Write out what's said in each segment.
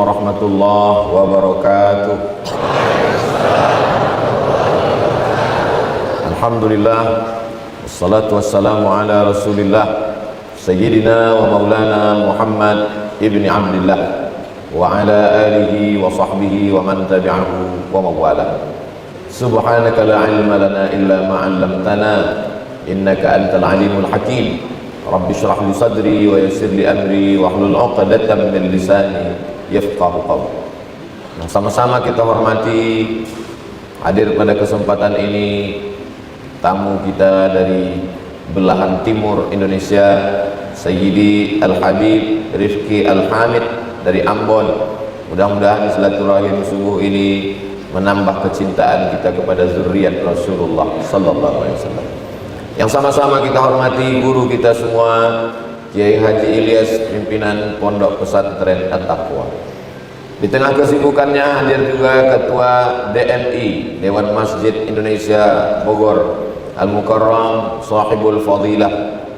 warahmatullahi wabarakatuh. Alhamdulillah, wassalatu wassalamu ala rasulillah Sayyidina wa maulana Muhammad ibni Abdillah wa ala alihi wa sahbihi wa man tabi'ahu wa mawala. Subhanaka la ilma lana illa ma 'allamtana innaka antal alimul hakim. Rabbi shrah li sadri wa yassir li amri wa hlul 'uqdatam min lisani yafqahu qawli. Nah, sama-sama kita hormati hadir pada kesempatan ini tamu kita dari belahan timur Indonesia, Sayyidi Al-Habib Rifki Al-Hamid dari Ambon. Mudah-mudahan silaturahim subuh ini menambah kecintaan kita kepada zuriat Rasulullah sallallahu alaihi wasallam. Yang sama-sama kita hormati guru kita semua, Kiai Haji Ilyas, pimpinan Pondok Pesantren At-Taqwa. Di tengah kesibukannya hadir juga Ketua DMI Dewan Masjid Indonesia Bogor Al-Mukarram Sahibul Fadilah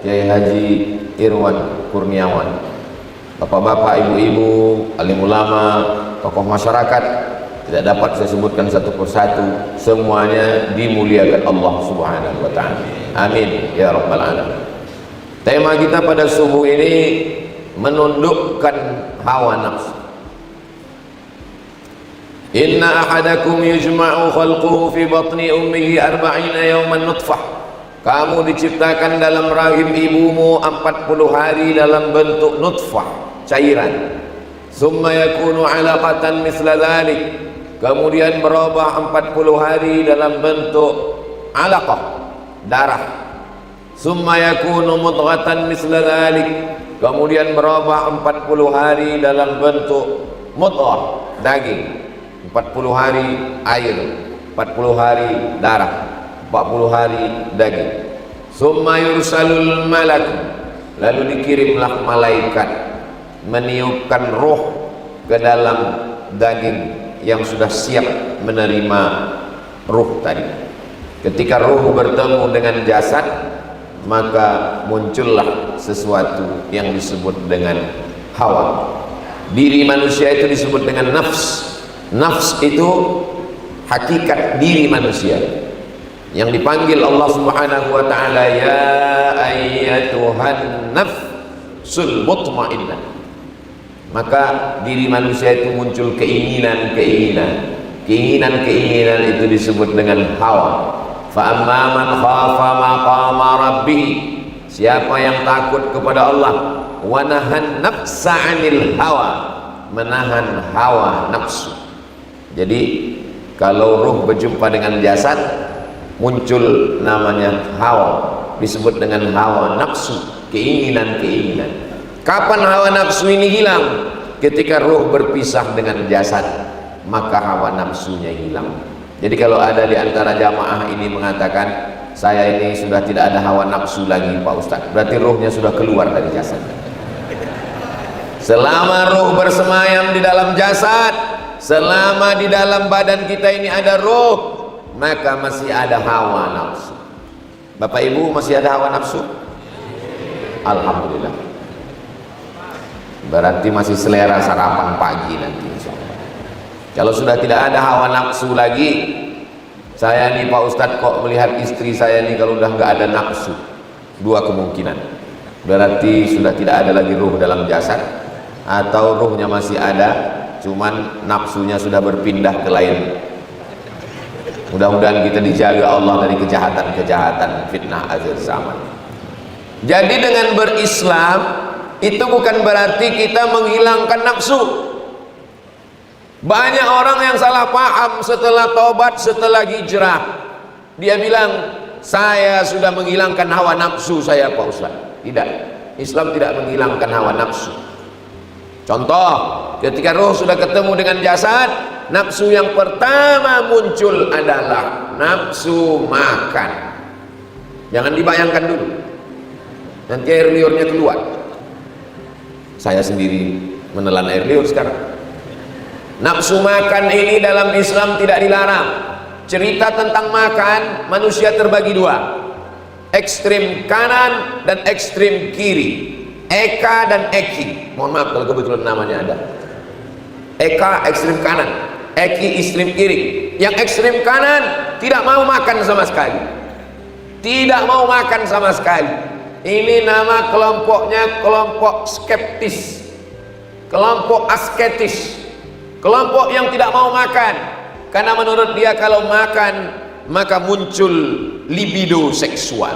Kiai Haji Irwan Kurniawan. Bapak-bapak, ibu-ibu, alim ulama, tokoh masyarakat, tidak dapat saya sebutkan satu persatu, semuanya dimuliakan Allah Subhanahu wa taala. Amin ya rabbal alamin. Tema kita pada subuh ini menundukkan hawa nafsu. Inna ahadakum yujma'u khalquhu fi batni ummihi 40 yawman nutfah. Kamu diciptakan dalam rahim ibumu 40 hari dalam bentuk nutfah, cairan. Summa yakunu 'alaqatan misla dhalik. Kemudian berubah 40 hari dalam bentuk alaqah, darah. Summa yakunu mudghatan misla dhalik. Kemudian berubah 40 hari dalam bentuk mudghah, daging. 40 hari air, 40 hari darah, 40 hari daging. Summa yursalul malak. Lalu dikirimlah malaikat meniupkan roh ke dalam daging yang sudah siap menerima ruh tadi. Ketika ruh bertemu dengan jasad, maka muncullah sesuatu yang disebut dengan hawa. Diri manusia itu disebut dengan nafs. Nafs itu hakikat diri manusia yang dipanggil Allah Subhanahu wa taala, ya ayyatuhan nafsul mutmainnah. Maka diri manusia itu muncul keinginan itu disebut dengan hawa. Fa amma man khafa maqama rabbih, siapa yang takut kepada Allah, wa nahan nafsa 'anil hawa, menahan hawa nafsu. Jadi kalau ruh berjumpa dengan jasad, muncul namanya hawa, disebut dengan hawa nafsu, keinginan. Kapan hawa nafsu ini hilang? Ketika ruh berpisah dengan jasad, maka hawa nafsunya hilang. Jadi kalau ada di antara jamaah ini mengatakan, saya ini sudah tidak ada hawa nafsu lagi Pak Ustadz, berarti ruhnya sudah keluar dari jasad. Selama ruh bersemayam di dalam jasad, selama di dalam badan kita ini ada ruh, maka masih ada hawa nafsu. Bapak Ibu, masih ada hawa nafsu? Alhamdulillah. Berarti masih selera sarapan pagi nanti insyaallah. Kalau sudah tidak ada hawa nafsu lagi, saya nih Pak Ustadz kok melihat istri saya nih kalau udah nggak ada nafsu, dua kemungkinan. Berarti sudah tidak ada lagi ruh dalam jasad, atau ruhnya masih ada, cuman nafsunya sudah berpindah ke lain. Mudah-mudahan kita dijaga Allah dari kejahatan-kejahatan fitnah akhir zaman. Jadi dengan berislam itu bukan berarti kita menghilangkan nafsu. Banyak orang yang salah paham setelah tobat, setelah hijrah. Dia bilang, saya sudah menghilangkan hawa nafsu saya Pak Ustaz. Tidak, Islam tidak menghilangkan hawa nafsu. Contoh, ketika roh sudah ketemu dengan jasad, nafsu yang pertama muncul adalah nafsu makan. Jangan dibayangkan dulu, nanti air liurnya keluar. Saya sendiri menelan air liur sekarang. Nafsu makan ini dalam Islam tidak dilarang. Cerita tentang makan, manusia terbagi dua, ekstrim kanan dan ekstrim kiri, Eka dan Eki. Mohon maaf kalau kebetulan namanya ada. Eka ekstrim kanan, Eki ekstrim kiri. Yang ekstrim kanan tidak mau makan sama sekali, tidak mau makan sama sekali. Ini nama kelompoknya kelompok skeptis, kelompok asketis, kelompok yang tidak mau makan. Karena menurut dia kalau makan maka muncul libido seksual,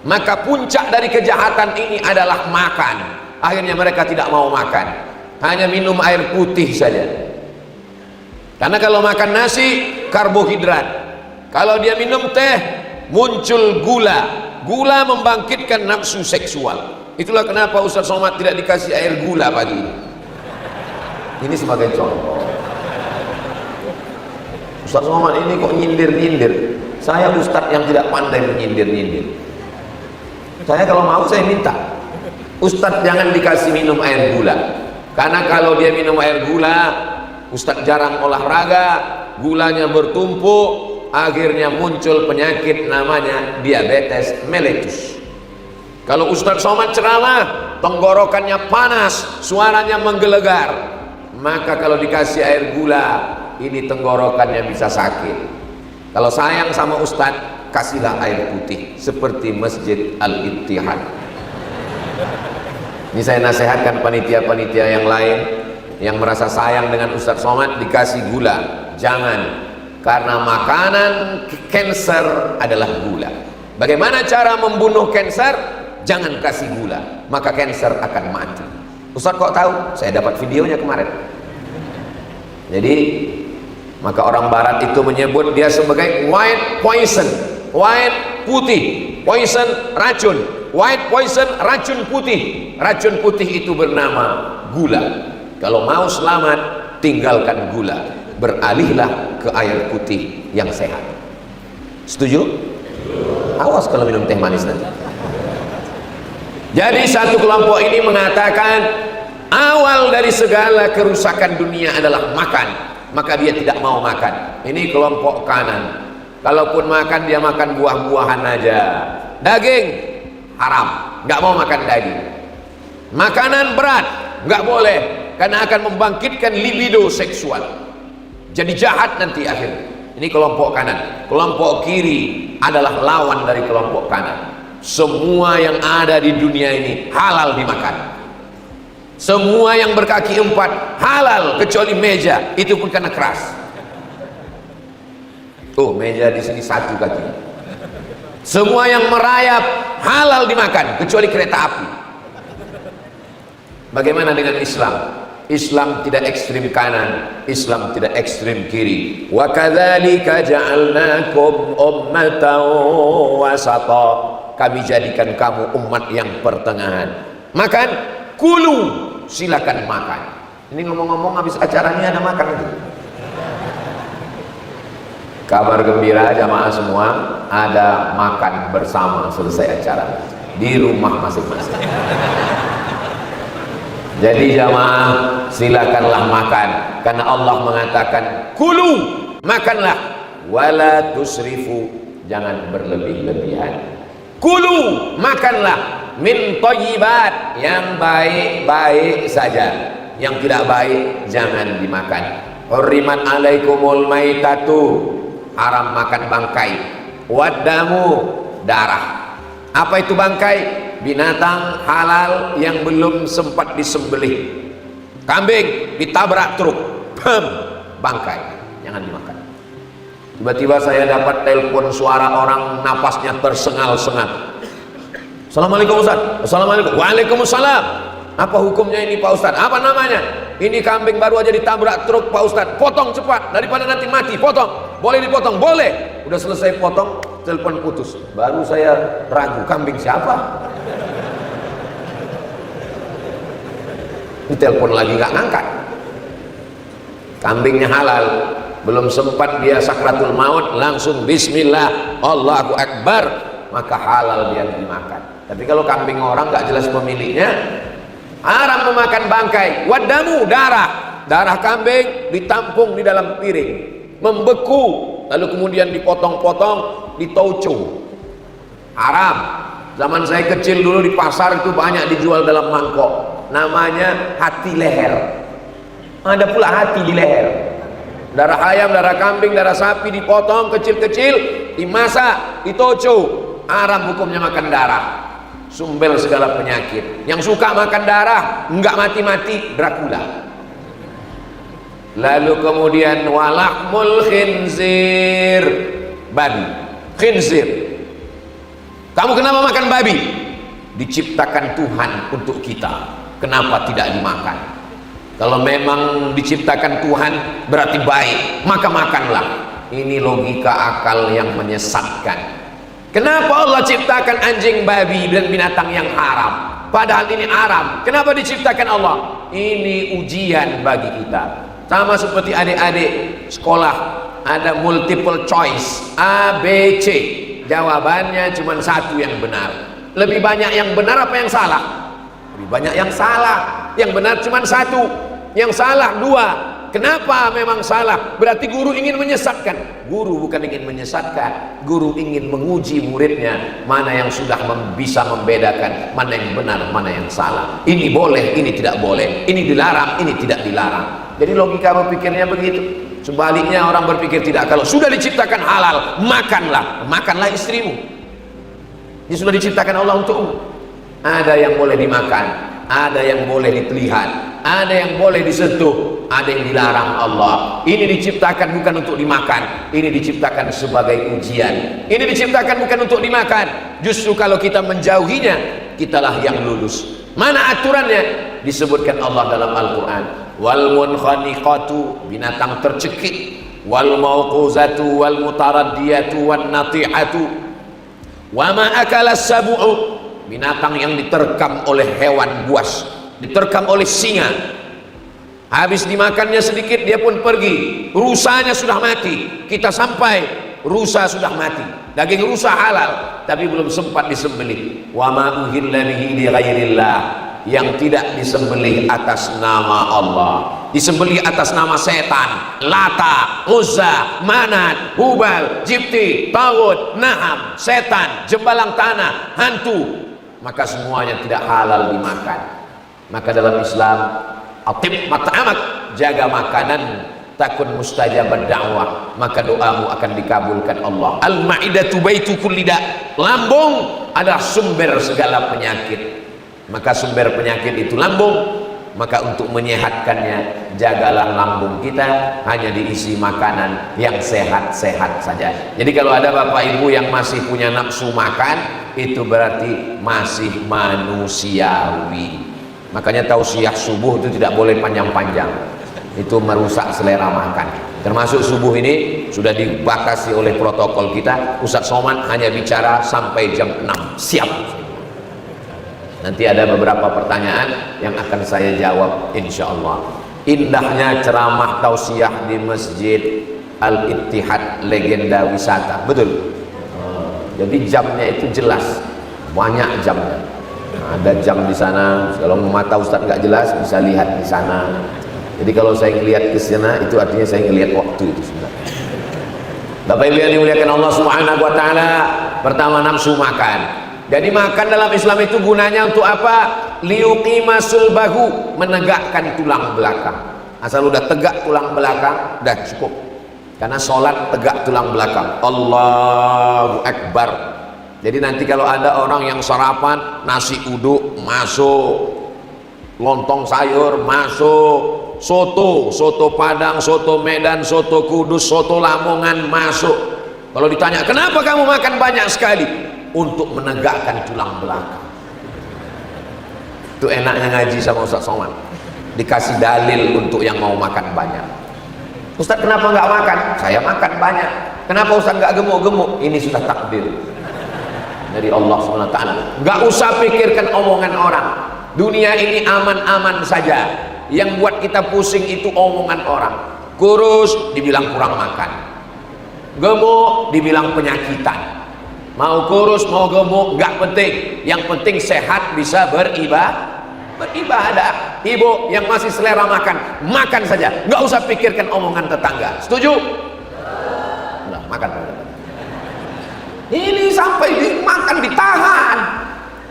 maka puncak dari kejahatan ini adalah makan. Akhirnya mereka tidak mau makan, hanya minum air putih saja. Karena kalau makan nasi karbohidrat, kalau dia minum teh muncul gula. Gula membangkitkan nafsu seksual. Itulah kenapa Ustaz Somad tidak dikasih air gula pagi ini. Ini sebagai contoh. Ustaz Somad ini kok nyindir-nyindir. Saya ustaz yang tidak pandai menyindir-nyindir. Saya kalau mau saya minta ustaz jangan dikasih minum air gula, karena kalau dia minum air gula, ustaz jarang olahraga, gulanya bertumpuk, akhirnya muncul penyakit namanya diabetes mellitus. Kalau Ustaz Somad ceramah, tenggorokannya panas, suaranya menggelegar, maka kalau dikasih air gula, ini tenggorokannya bisa sakit. Kalau sayang sama Ustaz, kasihlah air putih seperti Masjid Al-Ittihad. Ini saya nasihatkan panitia-panitia yang lain yang merasa sayang dengan Ustaz Somad, dikasih gula jangan, karena makanan kanker adalah gula. Bagaimana cara membunuh kanker? Jangan kasih gula, maka kanker akan mati. Ustaz kok tahu? Saya dapat videonya kemarin. Jadi maka orang barat itu menyebut dia sebagai white poison, white putih, poison racun, white poison racun putih. Racun putih itu bernama gula. Kalau mau selamat, tinggalkan gula, beralihlah ke air putih yang sehat. Setuju? Awas kalau minum teh manis nanti. Jadi satu kelompok ini mengatakan awal dari segala kerusakan dunia adalah makan, maka dia tidak mau makan. Ini kelompok kanan. Kalaupun makan, dia makan buah-buahan aja. Daging haram, nggak mau makan daging. Makanan berat nggak boleh, karena akan membangkitkan libido seksual, jadi jahat nanti akhirnya. Ini kelompok kanan. Kelompok kiri adalah lawan dari kelompok kanan. Semua yang ada di dunia ini halal dimakan. Semua yang berkaki empat halal kecuali meja, itu pun karena keras. Tuh meja di sini satu kaki. Semua yang merayap halal dimakan kecuali kereta api. Bagaimana dengan Islam? Islam tidak ekstrim kanan, Islam tidak ekstrim kiri. Wa kadzalika ja'alnakum ummatan wasata. Kami jadikan kamu umat yang pertengahan. Makan, kulu, silakan makan. Ini ngomong-ngomong habis acaranya ada makan itu. Kabar gembira jamaah semua, ada makan bersama selesai acara di rumah masing-masing. Jadi jamaah silakanlah makan, karena Allah mengatakan kulu, makanlah, wala tusrifu, jangan berlebih-lebihan. Kulu, makanlah, min thayyibat, yang baik-baik saja, yang tidak baik jangan dimakan. Hurrimat alaikumul maitatu, haram makan bangkai. Waddamu, darah. Apa itu bangkai? Binatang halal yang belum sempat disembelih. Kambing ditabrak truk, bangkai, jangan dimakan. Tiba-tiba saya dapat telepon, suara orang napasnya tersengal-sengal. Assalamualaikum Ustaz. Assalamualaikum. Waalaikumsalam. Apa hukumnya ini Pak Ustaz? Apa namanya? Ini kambing baru aja ditabrak truk Pak Ustaz. Potong cepat daripada nanti mati. Potong. Boleh dipotong? Boleh. Udah selesai potong, telepon putus. Baru saya ragu, kambing siapa? Ditelepon lagi nggak ngangkat. Kambingnya halal, belum sempat dia sakratul maut langsung bismillah, Allahu Akbar, maka halal dia dimakan. Tapi kalau kambing orang nggak jelas pemiliknya, haram memakan bangkai. Wadamu, darah kambing ditampung di dalam piring, membeku, lalu kemudian dipotong-potong, ditauco, haram. Zaman saya kecil dulu di pasar itu banyak dijual dalam mangkok, namanya hati leher. Ada pula hati di leher. Darah ayam, darah kambing, darah sapi dipotong kecil-kecil, dimasak, ditoco. Haram hukumnya makan darah. Sumber segala penyakit. Yang suka makan darah, enggak mati-mati, Dracula. Lalu kemudian walahmul khinzir, babi, khinzir. Kamu kenapa makan babi? Diciptakan Tuhan untuk kita. Kenapa tidak dimakan? Kalau memang diciptakan Tuhan berarti baik, maka makanlah. Ini logika akal yang menyesatkan. Kenapa Allah ciptakan anjing, babi dan binatang yang haram? Padahal ini haram. Kenapa diciptakan Allah? Ini ujian bagi kita. Sama seperti adik-adik sekolah, ada multiple choice A, B, C. Jawabannya cuma satu yang benar. Lebih banyak yang benar apa yang salah? Lebih banyak yang salah. Yang benar cuma satu, yang salah dua. Kenapa memang salah? Berarti guru ingin menyesatkan. Guru bukan ingin menyesatkan, guru ingin menguji muridnya mana yang sudah bisa membedakan mana yang benar, mana yang salah. Ini boleh, ini tidak boleh. Ini dilarang, ini tidak dilarang. Jadi logika berpikirnya begitu. Sebaliknya orang berpikir tidak. Kalau sudah diciptakan halal, makanlah. Makanlah istrimu. Ini sudah diciptakan Allah untukmu. Ada yang boleh dimakan, ada yang boleh dilihat, ada yang boleh disentuh, ada yang dilarang Allah. Ini diciptakan bukan untuk dimakan, ini diciptakan sebagai ujian. Ini diciptakan bukan untuk dimakan. Justru kalau kita menjauhinya, kitalah yang lulus. Mana aturannya? Disebutkan Allah dalam Al-Quran. Wal munkhaniqatu, binatang tercekik. Wal mauquzatu wal mutaraddiyatu wan nati'atu. Wa ma akalas sabu'u, binatang yang diterkam oleh hewan buas, diterkam oleh singa. Habis dimakannya sedikit dia pun pergi. Rusanya sudah mati. Kita sampai rusa sudah mati. Daging rusa halal tapi belum sempat disembelih. Wa ma uhilla bihi li ghairillah, yang tidak disembelih atas nama Allah, disembelih atas nama setan, Lata, Uzza, Manat, Hubal, Jibti, Tawud, Naham, setan, jembalang tanah, hantu. Maka semuanya tidak halal dimakan. Maka dalam Islam, atib mat'amak, jaga makanan, takun mustajab dakwah, maka doamu akan dikabulkan Allah. Al-ma'idatu baitu kulli da, lambung adalah sumber segala penyakit. Maka sumber penyakit itu lambung. Maka untuk menyehatkannya, jagalah lambung kita hanya diisi makanan yang sehat-sehat saja. Jadi kalau ada bapak ibu yang masih punya nafsu makan, itu berarti masih manusiawi. Makanya tausiah subuh itu tidak boleh panjang-panjang, itu merusak selera makan. Termasuk subuh ini sudah dibatasi oleh protokol kita. Ustadz Somad hanya bicara sampai jam 6. Siap. Nanti ada beberapa pertanyaan yang akan saya jawab insya Allah. Indahnya ceramah tausiah di Masjid Al-Ittihad, legenda wisata. Betul. Jadi jamnya itu jelas, banyak jamnya. Ada jam di sana. Kalau mata Ustaz nggak jelas bisa lihat di sana. Jadi kalau saya ngelihat ke sana, itu artinya saya ngelihat waktu itu sudah. Bapak Ibu yang dimuliakan Allah Subhanahu wa taala, pertama nafsu makan. Jadi makan dalam Islam itu gunanya untuk apa? Liuqima sulbahu, menegakkan tulang belakang. Asal udah tegak tulang belakang, udah cukup. Karena sholat tegak tulang belakang. Allahu Akbar. Jadi nanti kalau ada orang yang sarapan nasi uduk masuk, lontong sayur masuk, soto Padang, soto Medan, soto Kudus, soto Lamongan masuk. Kalau ditanya kenapa kamu makan banyak sekali? Untuk menegakkan tulang belakang. Itu enaknya ngaji sama Ustaz Somad, dikasih dalil untuk yang mau makan banyak. Ustaz kenapa nggak makan? Saya makan banyak. Kenapa Ustaz nggak gemuk-gemuk? Ini sudah takdir dari Allah SWT. Nggak usah pikirkan omongan orang. Dunia ini aman-aman saja. Yang buat kita pusing itu omongan orang. Kurus dibilang kurang makan, gemuk dibilang penyakitan. Mau kurus mau gemuk nggak penting, yang penting sehat bisa beribadah. Ibu yang masih selera makan, makan saja, nggak usah pikirkan omongan tetangga. Setuju? Nah, makan. Ini sampai dimakan ditahan.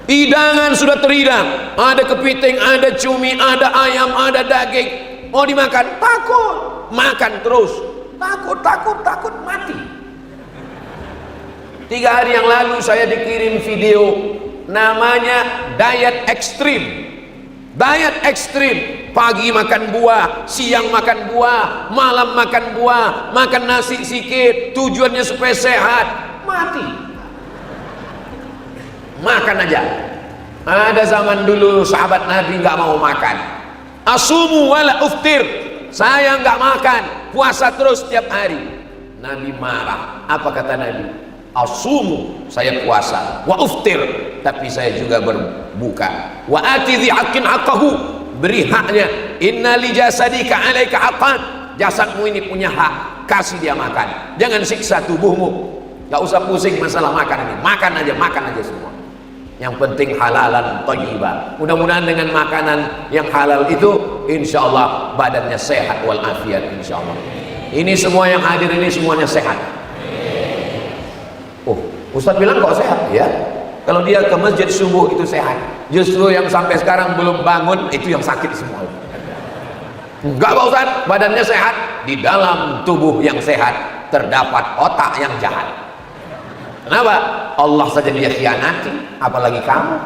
Hidangan sudah terhidang, ada kepiting, ada cumi, ada ayam, ada daging. mau dimakan takut, makan terus, takut mati. 3 hari yang lalu saya dikirim video namanya diet ekstrim. Diet ekstrim, pagi makan buah, siang makan buah, malam makan buah, makan nasi sikit, tujuannya supaya sehat, mati. Makan aja. Ada zaman dulu sahabat Nabi nggak mau makan. Asumu wala uftir, saya nggak makan, puasa terus setiap hari. Nabi marah. Apa kata Nabi? Asumu, saya puasa, wa uftir, tapi saya juga berbuka. Wa ati dhi haqqin haqqahu, beri haknya. Inna li jasadika alaika haqqan, jasadmu ini punya hak, kasih dia makan. Jangan siksa tubuhmu. Gak usah pusing masalah makan ini, makan aja semua. Yang penting halalan thayyibah. Mudah-mudahan dengan makanan yang halal itu insya Allah badannya sehat walafiat insya Allah. Ini semua yang hadir ini semuanya sehat. Oh, Ustadz bilang kok sehat ya? Kalau dia ke masjid subuh itu sehat. Justru yang sampai sekarang belum bangun itu yang sakit semua. Enggak Pak Ustadz, badannya sehat. Di dalam tubuh yang sehat terdapat otak yang jahat. Kenapa? Allah saja dia khianati, apalagi kamu.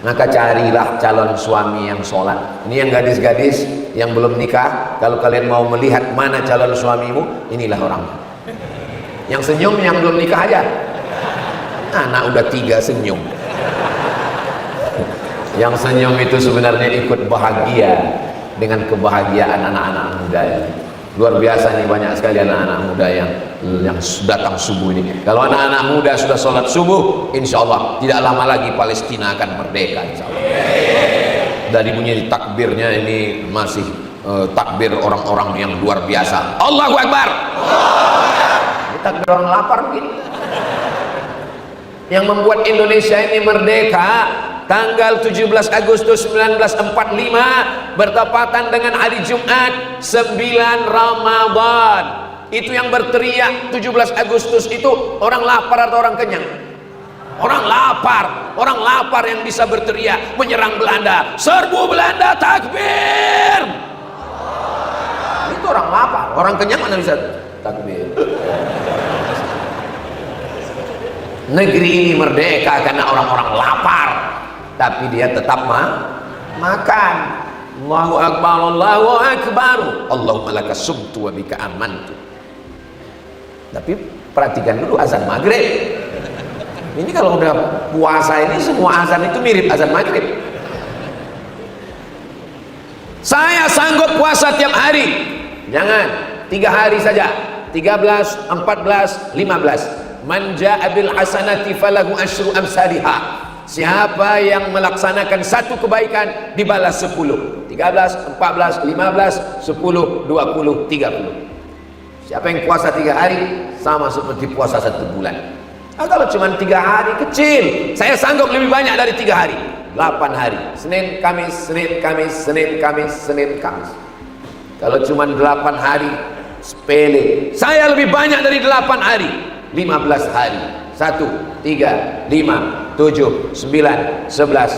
Maka carilah calon suami yang sholat. Ini yang gadis-gadis yang belum nikah, kalau kalian mau melihat mana calon suamimu, inilah orangnya. Yang senyum yang belum nikah aja. Anak udah 3 senyum. Yang senyum itu sebenarnya ikut bahagia dengan kebahagiaan anak-anak muda ini. Luar biasa nih, banyak sekali anak-anak muda yang datang subuh ini. Kalau anak-anak muda sudah sholat subuh, insya Allah tidak lama lagi Palestina akan merdeka insya Allah. Dari bunyi takbirnya ini masih takbir orang-orang yang luar biasa. Allahu Akbar. Takbir orang lapar mungkin. Yang membuat Indonesia ini merdeka tanggal 17 Agustus 1945 bertepatan dengan hari Jumat 9 Ramadan. Itu yang berteriak 17 Agustus itu orang lapar atau orang kenyang? Orang lapar yang bisa berteriak menyerang Belanda. Serbu Belanda, takbir. Itu orang lapar. Orang kenyang mana bisa takbir? Negeri ini merdeka karena orang-orang lapar, tapi dia tetap makan. Allahu Akbar, Allahu Akbar. Allahumma laka sumtu wa bika amantu. Tapi perhatikan dulu azan maghrib. Ini kalau udah puasa ini semua azan itu mirip azan maghrib. Saya sanggup puasa tiap hari. Jangan 3 hari saja. 13, 14, 15. Man jaa bil hasanati falahu asyru amsalihah. Siapa yang melaksanakan satu kebaikan dibalas 10. 13, 14, 15, 10, 20, 30. Siapa yang puasa 3 hari sama seperti puasa 1 bulan. Nah, kalau cuma 3 hari kecil, saya sanggup lebih banyak dari 3 hari. 8 hari. Senin, Kamis, Senin, Kamis, Senin, Kamis, Senin, Kamis. Kalau cuma 8 hari sepele. Saya lebih banyak dari 8 hari. 15 hari. 1, 3, 5, 7, 9, 11,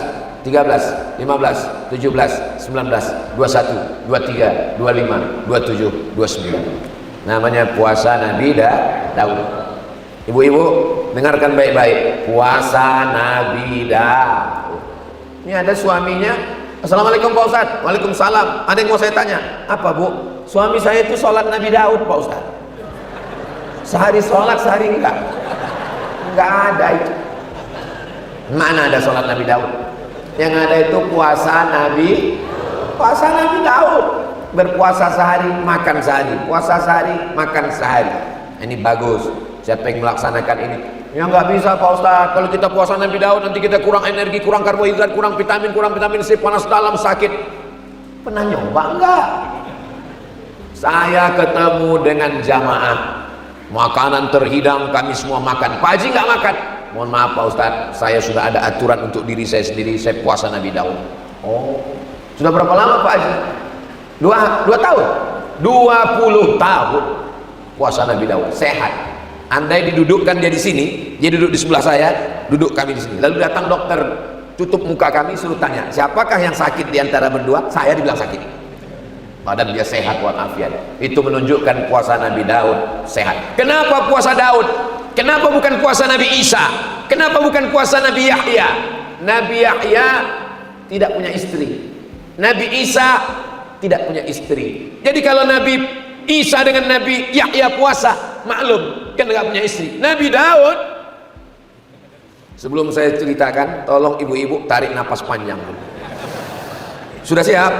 13, 15, 17, 19, 21, 23, 25, 27, 29. Namanya puasa Nabi Daud. Ibu-ibu dengarkan baik-baik. Puasa Nabi Daud. Ini ada suaminya. Assalamualaikum Pak Ustadz. Waalaikumsalam. Ada yang mau saya tanya. Apa Bu? Suami saya itu sholat Nabi Daud Pak Ustadz. Sehari sholat, sehari enggak. Enggak ada itu. Mana ada sholat Nabi Daud? Yang ada itu puasa Nabi Daud. Berpuasa sehari, makan sehari. Puasa sehari, makan sehari. Ini bagus. Siapa yang melaksanakan ini? Ya nggak bisa Pak Ustadz. Kalau kita puasa Nabi Daud nanti kita kurang energi, kurang karbohidrat, kurang vitamin C, panas dalam, sakit. Pernah nyoba enggak? Saya ketemu dengan jamaah. Makanan terhidang, kami semua makan. Pak Haji nggak makan. Mohon maaf Pak Ustadz, saya sudah ada aturan untuk diri saya sendiri. Saya puasa Nabi Daud. Oh, sudah berapa lama Pak Haji? 2 tahun. 20 tahun puasa Nabi Daud. Sehat. Andai didudukkan dia di sini, dia duduk di sebelah saya, duduk kami di sini. Lalu datang dokter tutup muka kami, suruh tanya, siapakah yang sakit di antara berdua? Saya dibilang sakit. Padahal dia sehat walafiat. Itu menunjukkan puasa Nabi Daud sehat. Kenapa puasa Daud? Kenapa bukan puasa Nabi Isa? Kenapa bukan puasa Nabi Yahya? Nabi Yahya tidak punya istri. Nabi Isa tidak punya istri. Jadi kalau Nabi Isa dengan Nabi Yahya puasa, maklum kan nggak punya istri. Nabi Daud, sebelum saya ceritakan, tolong ibu-ibu tarik napas panjang. Sudah siap?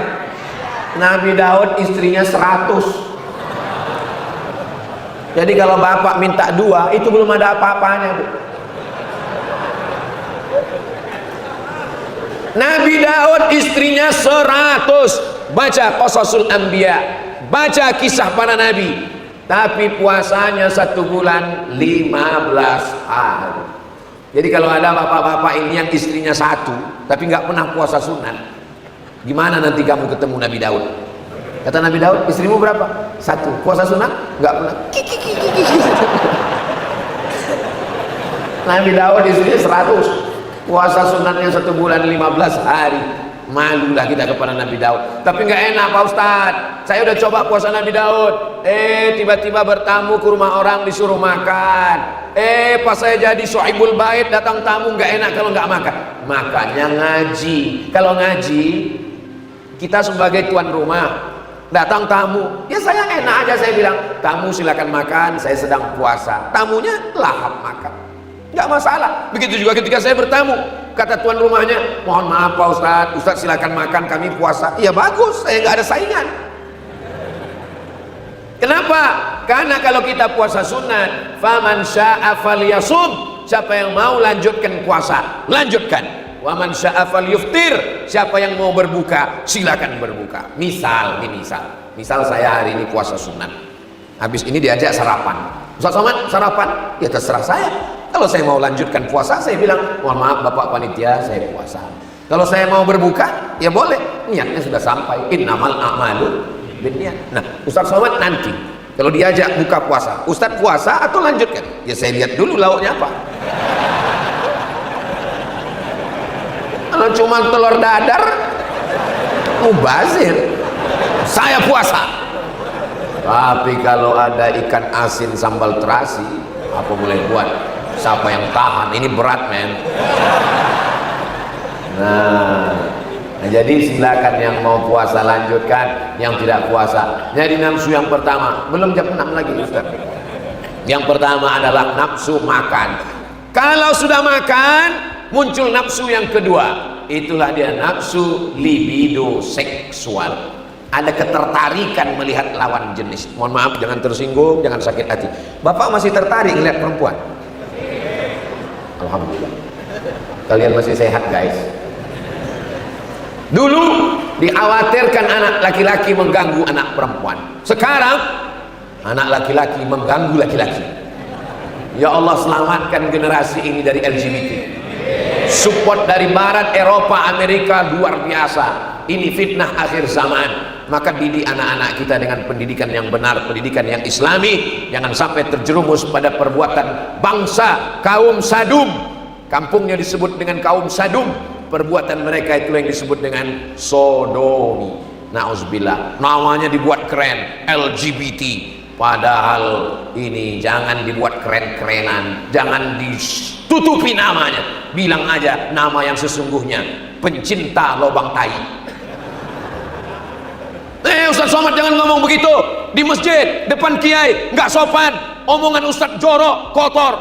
Nabi Daud istrinya 100. Jadi kalau bapak minta 2, itu belum ada apa-apanya, Bu. Nabi Daud istrinya 100. Baca Qasasul Anbiya, baca kisah para nabi. Tapi puasanya 1 bulan 15 hari. Jadi kalau ada bapak-bapak ini yang istrinya 1 tapi nggak pernah puasa sunat, gimana nanti kamu ketemu Nabi Daud? Kata Nabi Daud, istrimu berapa? 1. Puasa sunat? Nggak pernah. Nabi Daud istrinya 100. Puasa sunatnya 1 bulan 15 hari. Malulah kita kepada Nabi Daud. Tapi nggak enak Pak Ustadz, saya udah coba puasa Nabi Daud, tiba-tiba bertamu ke rumah orang disuruh makan, pas saya jadi sohibul bait, datang tamu nggak enak kalau nggak makan. Makanya ngaji. Kalau ngaji, kita sebagai tuan rumah, datang tamu, ya saya enak aja, saya bilang, tamu silakan makan, saya sedang puasa. Tamunya lahap makan, nggak masalah. Begitu juga ketika saya bertamu, kata tuan rumahnya, mohon maaf Pak Ustadz, Ustadz silakan makan, kami puasa. Iya bagus, saya nggak ada saingan. Kenapa? Karena kalau kita puasa sunat, faman syaa falyasum, siapa yang mau lanjutkan puasa, lanjutkan. Waman syaa falyuftir, siapa yang mau berbuka, silakan berbuka. Misal saya hari ini puasa sunat, habis ini diajak sarapan, Ustaz Somad sarapan, ya terserah saya. Kalau saya mau lanjutkan puasa, saya bilang, mohon maaf Bapak Panitia, saya puasa. Kalau saya mau berbuka, ya boleh, niatnya sudah sampai. Innamal a'malu binniyat. Nah, Ustaz Somad nanti kalau diajak buka puasa, Ustaz puasa atau lanjutkan? Ya saya lihat dulu lauknya apa. Kalau cuma telur dadar, mubazir. Saya puasa. Tapi kalau ada ikan asin sambal terasi, apa boleh buat? Siapa yang tahan? Ini berat, men. Nah, jadi silakan yang mau puasa lanjutkan, yang tidak puasa. Jadi nafsu yang pertama, belum jam 6 lagi Ustaz. Yang pertama adalah nafsu makan. Kalau sudah makan, muncul nafsu yang kedua. Itulah dia nafsu libido seksual. Ada ketertarikan melihat lawan jenis. Mohon maaf, jangan tersinggung, jangan sakit hati. Bapak masih tertarik melihat perempuan? Alhamdulillah. Kalian masih sehat guys. Dulu dikhawatirkan anak laki-laki mengganggu anak perempuan. Sekarang anak laki-laki mengganggu laki-laki. Ya Allah, selamatkan generasi ini dari LGBT. Support dari Barat, Eropa, Amerika luar biasa. Ini fitnah akhir zaman. Maka didik anak-anak kita dengan pendidikan yang benar, pendidikan yang islami. Jangan sampai terjerumus pada perbuatan bangsa kaum Sadum. Kampungnya disebut dengan kaum Sadum. Perbuatan mereka itu yang disebut dengan sodomi. Nauzubillah. Namanya dibuat keren, LGBT. Padahal ini jangan dibuat keren-kerenan, jangan ditutupi namanya. Bilang aja nama yang sesungguhnya, pencinta lobang tai. Ustaz Somad jangan ngomong begitu di masjid, depan kiai, nggak sopan. Omongan Ustaz jorok, kotor.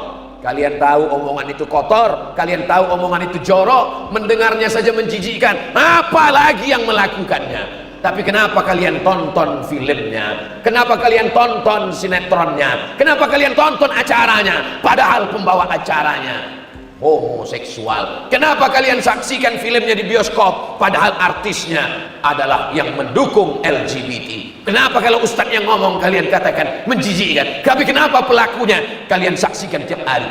Kalian tahu omongan itu kotor, kalian tahu omongan itu jorok, mendengarnya saja menjijikkan, apalagi yang melakukannya. Tapi kenapa kalian tonton filmnya? Kenapa kalian tonton sinetronnya? Kenapa kalian tonton acaranya? Padahal pembawa acaranya homoseksual. Kenapa kalian saksikan filmnya di bioskop? Padahal artisnya adalah yang mendukung LGBT. Kenapa kalau ustadz yang ngomong kalian katakan menjijikkan? Tapi kenapa pelakunya kalian saksikan tiap hari?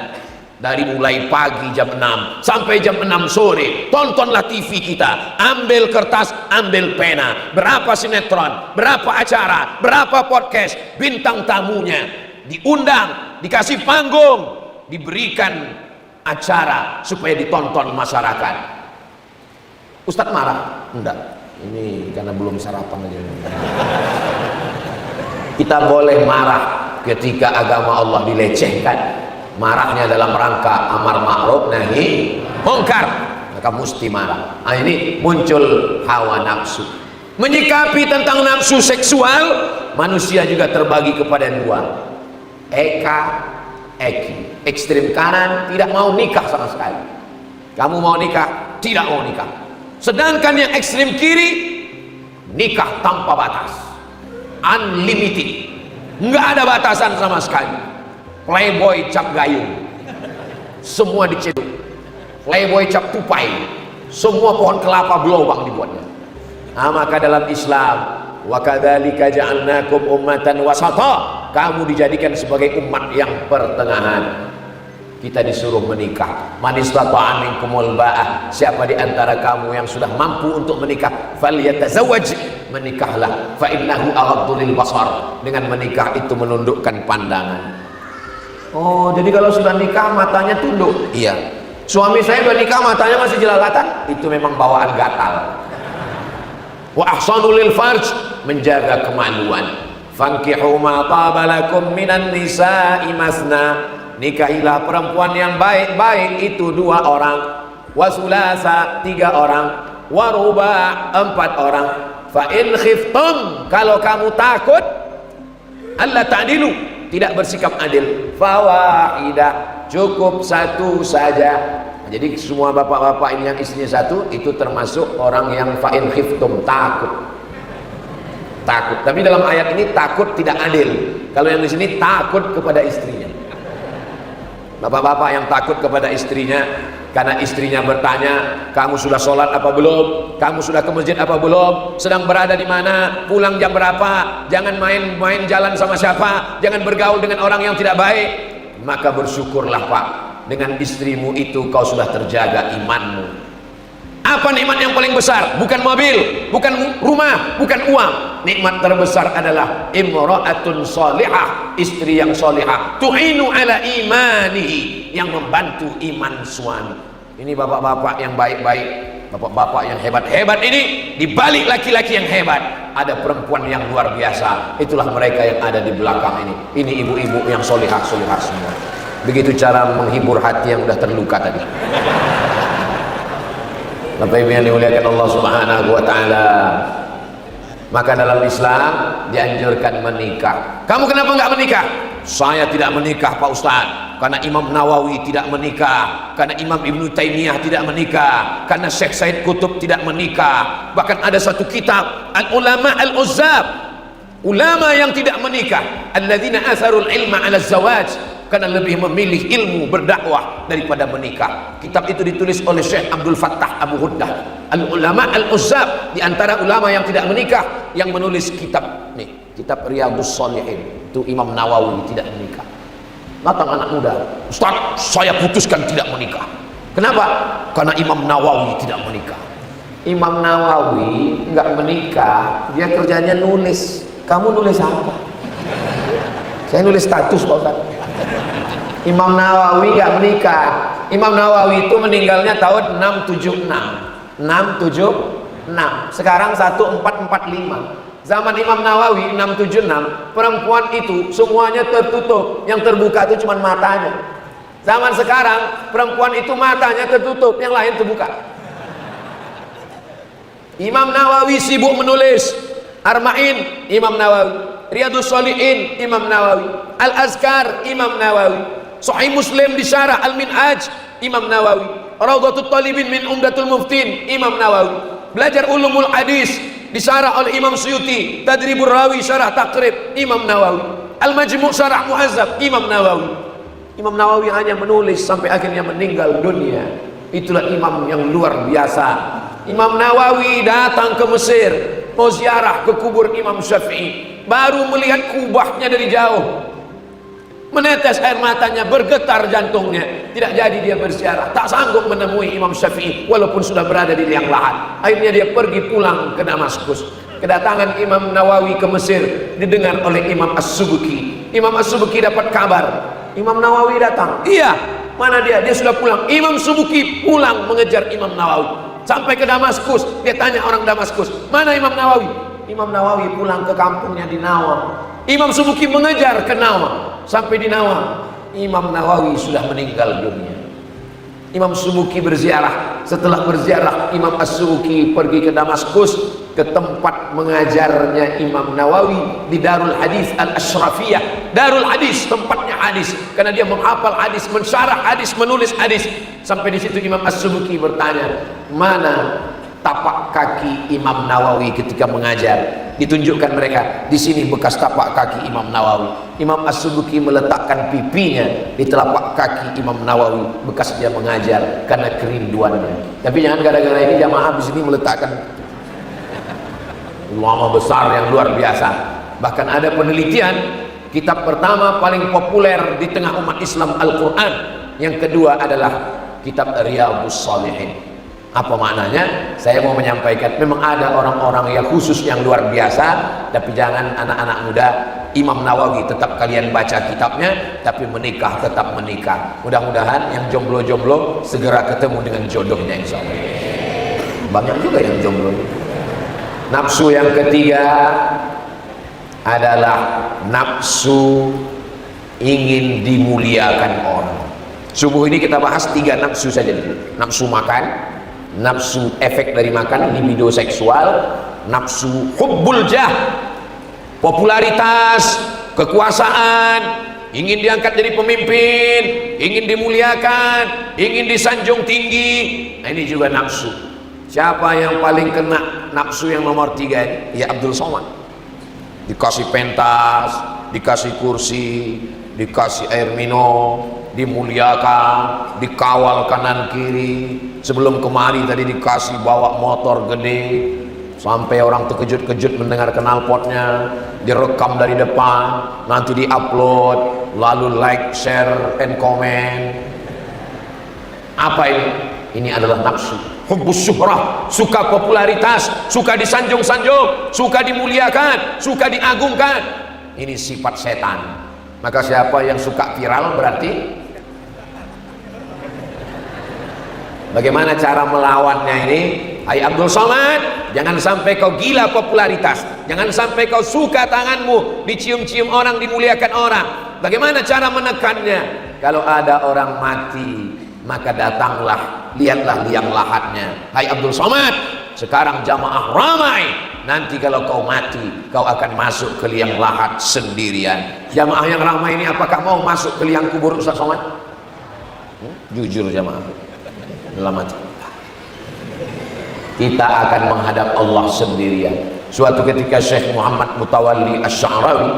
Dari mulai pagi jam 6 sampai jam 6 sore, tontonlah TV kita, ambil kertas, ambil pena. Berapa sinetron, berapa acara, berapa podcast, bintang tamunya diundang, dikasih panggung, diberikan acara supaya ditonton masyarakat. Ustadz marah? Enggak, ini karena belum sarapan aja. Kita boleh marah ketika agama Allah dilecehkan, marahnya dalam rangka amar ma'ruf nahi mungkar, maka mesti marah. Nah, ini muncul hawa nafsu. Menyikapi tentang nafsu seksual, manusia juga terbagi kepada dua, eka, eki. Ekstrem kanan tidak mau nikah sama sekali. Kamu mau nikah? Tidak mau nikah. Sedangkan yang ekstrem kiri, nikah tanpa batas, unlimited, nggak ada batasan sama sekali. Playboy cap gayung, semua diceduk. Playboy cap tupai, semua pohon kelapa berlubang dibuatnya. Nah, maka dalam Islam, wa kadzalika ja'alnakum ummatan wasata, kamu dijadikan sebagai umat yang pertengahan. Kita disuruh menikah. Man istata'a minkumul ba'ah, siapa di antara kamu yang sudah mampu untuk menikah, falyatazawwaj, menikahlah. Fa innahu aghaddu lil basar, dengan menikah itu menundukkan pandangan. Oh, jadi kalau sudah nikah matanya tunduk? Iya. Suami saya udah nikah matanya masih jelalatan, itu memang bawaan gatal. Wa ahsanu lil farj, menjaga kemaluan. Fankihu ma taba lakum minan nisa'i masna, nikahilah perempuan yang baik-baik itu 2 orang, wa sulasa 3 orang, wa ruba 4 orang. Fa in khiftum, kalau kamu takut alla ta'dilu, tidak bersikap adil, fawahidah, cukup 1 saja. Jadi semua bapak-bapak ini yang istrinya 1 itu termasuk orang yang fa in khiftum, takut. Tapi dalam ayat ini takut tidak adil. Kalau yang di sini takut kepada istrinya. Bapak-bapak yang takut kepada istrinya karena istrinya bertanya, kamu sudah sholat apa belum? Kamu sudah ke masjid apa belum? Sedang berada di mana? Pulang jam berapa? Jangan main-main jalan sama siapa? Jangan bergaul dengan orang yang tidak baik. Maka bersyukurlah Pak, dengan istrimu itu kau sudah terjaga imanmu. Apa nikmat yang paling besar? Bukan mobil, bukan rumah, bukan uang. Nikmat terbesar adalah imra'atun salihah, istri yang salihah, tu'inu ala imanihi, yang membantu iman suami. Ini bapak-bapak yang baik-baik, bapak-bapak yang hebat-hebat ini, di balik laki-laki yang hebat ada perempuan yang luar biasa. Itulah mereka yang ada di belakang ini. Ini ibu-ibu yang salihah-salihah semua. Begitu cara menghibur hati yang sudah terluka tadi. Bapak Ibu yang dimuliakan Allah Subhanahu wa taala. Maka dalam Islam dianjurkan menikah. Kamu kenapa enggak menikah? Saya tidak menikah Pak Ustaz, karena Imam Nawawi tidak menikah, karena Imam Ibnu Taimiyah tidak menikah, karena Syekh Said Qutb tidak menikah. Bahkan ada satu kitab Al-Ulama Al-Uzzab, ulama yang tidak menikah, alladzina atharul ilma 'ala zawaj, karena lebih memilih ilmu berdakwah daripada menikah. Kitab itu ditulis oleh Syekh Abdul Fattah Abu Huddah, Al-Ulama Al-Uzzab, di antara ulama yang tidak menikah, yang menulis kitab nih, kitab Riyadhus Shalihin. Itu Imam Nawawi tidak menikah. Datang anak muda, Ustaz, saya putuskan tidak menikah. Kenapa? Karena Imam Nawawi tidak menikah. Imam Nawawi nggak menikah, dia kerjanya nulis. Kamu nulis apa? Saya nulis status Pak Ustaz. Imam Nawawi gak menikah. Imam Nawawi itu meninggalnya tahun 676. Sekarang 1445. Zaman Imam Nawawi 676, perempuan itu semuanya tertutup, yang terbuka itu cuma matanya. Zaman sekarang perempuan itu matanya tertutup, yang lain terbuka. Imam Nawawi sibuk menulis Arba'in, Imam Nawawi. Riyadhus Shalihin, Imam Nawawi. Al-Azkar, Imam Nawawi. Sahih Muslim disyarah Al-Minhaj, Imam Nawawi. Raudhatul Talibin min Umdatul Muftin, Imam Nawawi. Belajar ulumul hadis disyarah oleh Imam Suyuti. Tadribur Rawi syarah Taqrib, Imam Nawawi. Al-Majmu' syarah Muhazzab, Imam Nawawi. Imam Nawawi hanya menulis sampai akhirnya meninggal dunia. Itulah imam yang luar biasa. Imam Nawawi datang ke Mesir, mau ziarah ke kubur Imam Syafi'i. Baru melihat kubahnya dari jauh, menetes air matanya, bergetar jantungnya. Tidak jadi dia berziarah, tak sanggup menemui Imam Syafi'i walaupun sudah berada di liang lahat. Akhirnya dia pergi pulang ke Damaskus. Kedatangan Imam Nawawi ke Mesir didengar oleh Imam As-Subki. Imam As-Subki dapat kabar Imam Nawawi datang. Iya, mana dia? Dia sudah pulang. Imam Subki pulang mengejar Imam Nawawi. Sampai ke Damaskus, dia tanya orang Damaskus, mana Imam Nawawi? Imam Nawawi pulang ke kampungnya di Nawa. Imam Subki mengejar ke Nawa. Sampai di Nawa, Imam Nawawi sudah meninggal dunia. Imam Subki berziarah. Setelah berziarah, Imam As-Subki pergi ke Damaskus, ke tempat mengajarnya Imam Nawawi di Darul Hadis Al-Ashrafiyah. Darul Hadis, tempatnya hadis, karena dia menghafal hadis, mensyarah hadis, menulis hadis. Sampai di situ Imam As-Subki bertanya, mana tapak kaki Imam Nawawi ketika mengajar? Ditunjukkan mereka, di sini bekas tapak kaki Imam Nawawi. Imam As-Subki meletakkan pipinya di telapak kaki Imam Nawawi, bekas dia mengajar karena kerinduannya. Tapi jangan gara-gara ini jamaah di sini meletakkan ulama besar yang luar biasa. Bahkan ada penelitian, kitab pertama paling populer di tengah umat Islam Al-Quran, yang kedua adalah kitab Riyadhus Shalihin. Apa maknanya? Saya mau menyampaikan, memang ada orang-orang yang khusus yang luar biasa, tapi jangan anak-anak muda. Imam Nawawi tetap kalian baca kitabnya, tapi menikah tetap menikah. Mudah-mudahan yang jomblo-jomblo segera ketemu dengan jodohnya, insya Allah. Banyak juga yang jomblo. Nafsu yang ketiga adalah nafsu ingin dimuliakan orang. Subuh ini kita bahas 3 nafsu saja dulu. Nafsu makan, nafsu efek dari makan, libido seksual, nafsu hubbul jah, popularitas, kekuasaan, ingin diangkat jadi pemimpin, ingin dimuliakan, ingin disanjung tinggi. Nah, ini juga nafsu. Siapa yang paling kena nafsu yang nomor 3 ini? Ya Abdul Somad. Dikasih pentas, dikasih kursi, dikasih air minum, dimuliakan, dikawal kanan kiri. Sebelum kemari tadi dikasih bawa motor gede, sampai orang terkejut-kejut mendengar knalpotnya, direkam dari depan, nanti diupload, lalu like, share, and comment. Apa ini? Ini adalah nafsu. Hubbus syuhrah, suka popularitas, suka disanjung-sanjung, suka dimuliakan, suka diagungkan. Ini sifat setan. Maka siapa yang suka viral berarti, bagaimana cara melawannya ini? Hai Abdul Somad, jangan sampai kau gila popularitas, jangan sampai kau suka tanganmu dicium-cium orang, dimuliakan orang. Bagaimana cara menekannya? Kalau ada orang mati, maka datanglah, lihatlah liang lahatnya. Hai Abdul Somad, sekarang jamaah ramai, nanti kalau kau mati, kau akan masuk ke liang lahat sendirian. Jamaah yang ramai ini apakah mau masuk ke liang kubur Ustaz Somad? Jujur jamaah, dalam hati kita akan menghadap Allah sendirian. Suatu ketika Syekh Muhammad Mutawalli Asy-Sya'rawi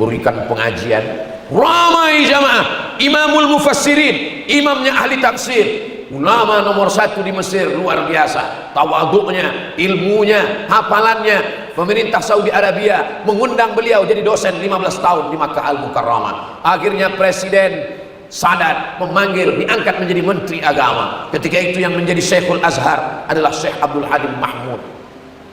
berikan pengajian, ramai jamaah, Imamul Mufassirin, imamnya ahli tafsir, ulama nomor 1 di Mesir, luar biasa tawaduknya, ilmunya, hafalannya. Pemerintah Saudi Arabia mengundang beliau jadi dosen 15 tahun di Makkah Al-Mukarramah. Akhirnya Presiden Sadat memanggil, diangkat menjadi Menteri Agama. Ketika itu yang menjadi Syekhul Azhar adalah Syekh Abdul Halim Mahmud.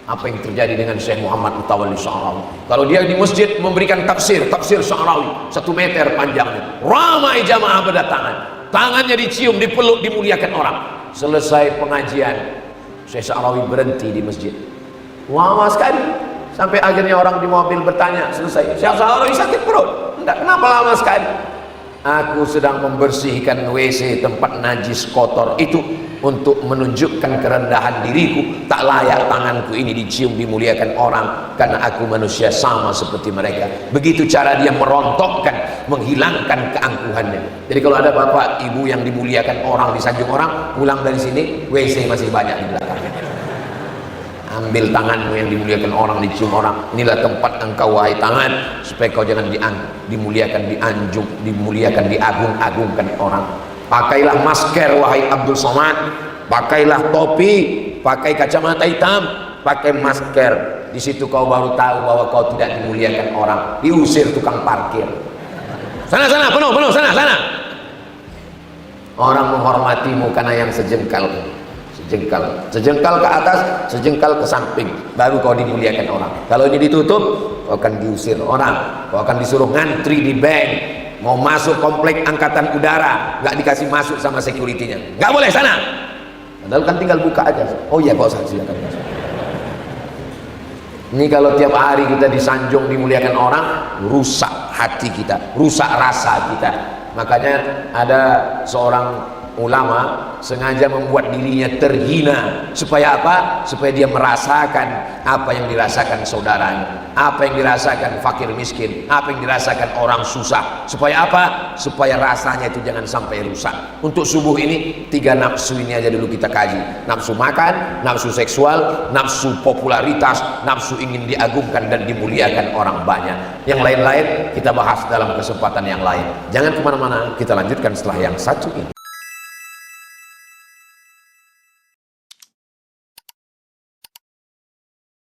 Apa yang terjadi dengan Syekh Muhammad Mutawalli Sya'rawi? Kalau dia di masjid memberikan tafsir Sya'rawi 1 meter panjangnya, ramai jamaah berdatangan, tangannya dicium, dipeluk, dimuliakan orang. Selesai pengajian, Syekh Sya'rawi berhenti di masjid. Lama sekali, sampai akhirnya orang di mobil bertanya, selesai, Syekh Sya'rawi sakit perut? Enggak, kenapa lama sekali? Aku sedang membersihkan WC, tempat najis kotor itu, untuk menunjukkan kerendahan diriku. Tak layak tanganku ini dicium, dimuliakan orang, karena aku manusia sama seperti mereka. Begitu cara dia merontokkan, menghilangkan keangkuhannya. Jadi kalau ada bapak ibu yang dimuliakan orang, disanjung orang, pulang dari sini WC masih banyak di belakang. Ambil tanganmu yang dimuliakan orang, dicium orang. Inilah tempat engkau wahai tangan, supaya kau jangan dimuliakan, dianjung, dimuliakan, diagung-agungkan orang. Pakailah masker wahai Abdul Somad, pakailah topi, pakai kacamata hitam, pakai masker. Di situ kau baru tahu bahwa kau tidak dimuliakan orang. Diusir tukang parkir. Sana penuh, sana. Orang menghormatimu karena yang sejengkal ke atas, sejengkal ke samping, baru kau dimuliakan orang. Kalau ini ditutup, kau akan diusir orang, kau akan disuruh ngantri di bank. Mau masuk komplek angkatan udara, nggak dikasih masuk sama security-nya, nggak boleh sana. Lalu kan tinggal buka aja. Oh iya Pak Ustaz, silakan. Ini kalau tiap hari kita disanjung dimuliakan orang, rusak hati kita, rusak rasa kita. Makanya ada seorang ulama sengaja membuat dirinya terhina supaya apa? Supaya dia merasakan apa yang dirasakan saudaranya, apa yang dirasakan fakir miskin, apa yang dirasakan orang susah. Supaya apa? Supaya rasanya itu jangan sampai rusak. Untuk subuh ini 3 nafsu ini aja dulu kita kaji. Nafsu makan, nafsu seksual, nafsu popularitas, nafsu ingin diagungkan dan dimuliakan orang banyak. Yang lain-lain kita bahas dalam kesempatan yang lain. Jangan kemana-mana, kita lanjutkan setelah yang satu ini.